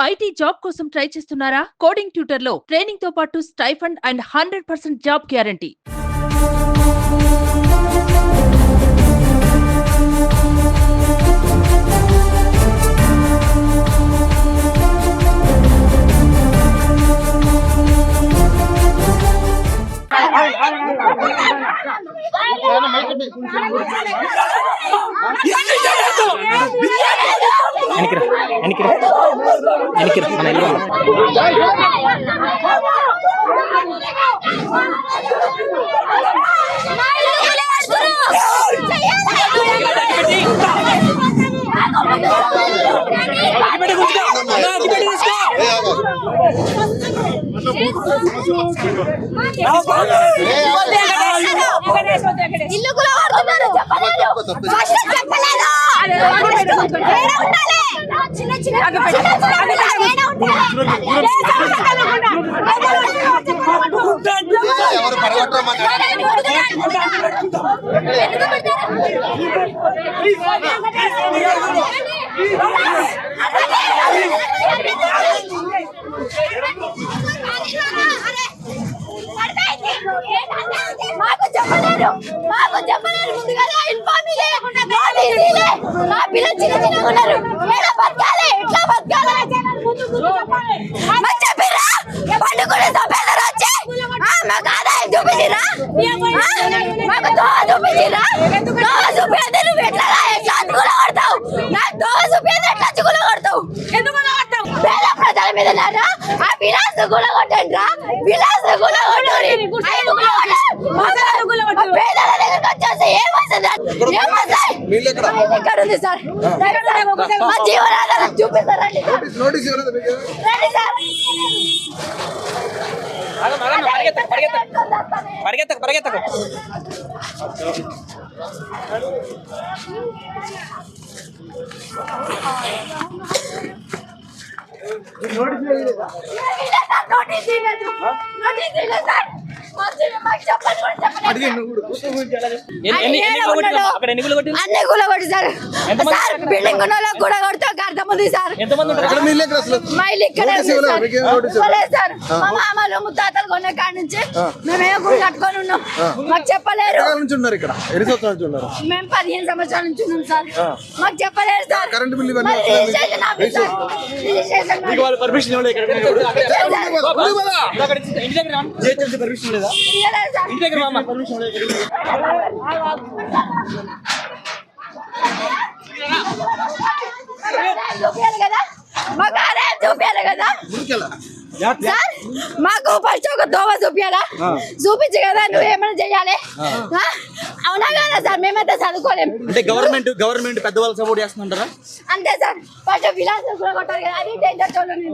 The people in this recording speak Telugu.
ఐటీ జాబ్ కోసం ట్రై చేస్తున్నారా? కోడింగ్ ట్యూటర్ లో ట్రైనింగ్ తో పాటు స్టైఫండ్ అండ్ 100% జాబ్ గ్యారంటీ. ఇల్లు కూడా వాడుతున్నారు చిన్న చిన్న మాకు చెప్పలేరు ముందుగా ఇన్ఫార్మ్ మా పిల్లలు చిన్న చిన్నగా ఉన్నారు. ఎలా బతకాలి, ఎట్లా బతకాలి చెప్పిరా? పండుగ సభ్యులు వచ్చి మాకు ఆదాయం చూపించిరా, మాకు దోవ చూపించిరా. దోవ చూపించే నువ్వు ఎట్లా అచ్చుకుల కొడతావు? నాకు దోవ చూపించే ఎట్లా అచ్చుకుల కొడతావు? ఎందుకు పేద ప్రజల మీద ఆ విలాస్ గుల కొట్టండి రా, విలాస్ గుల కొట్టండి. పేదల దగ్గరకు వచ్చేసి ఇక్కడ ఉంది సార్, మా జీవనాధారం చూపిస్తారండి. రండి సార్, పరిగెత్తకు బిల్డింగ్ కూడా కొడతా అర్థం ఉంది సార్. సార్ మా మామలు ముత్తాతలు కొన్న కాడ నుంచి మేమే గుడి కట్టుకొని ఉన్నాం. మాకు చెప్పలేరు. మేము 15 సంవత్సరాల నుంచి ఉన్నాం సార్. మాకు చెప్పలేరు సార్. చూపించాలి కదా సార్, మాకు ఫస్ట్ ఒక దోవ చూపించాలా? చూపించి కదా నువ్వు ఏమైనా చెయ్యాలి. అవునా కదా సార్? మేమైతే చదువుకోలేము. అంటే గవర్నమెంట్ పెద్దవాళ్ళు సపోర్ట్ చేస్తుంటారా? అంతే సార్. ఫస్ట్ విలాస్ కొట్టారు కదా, అది డేంజర్ చూడండి.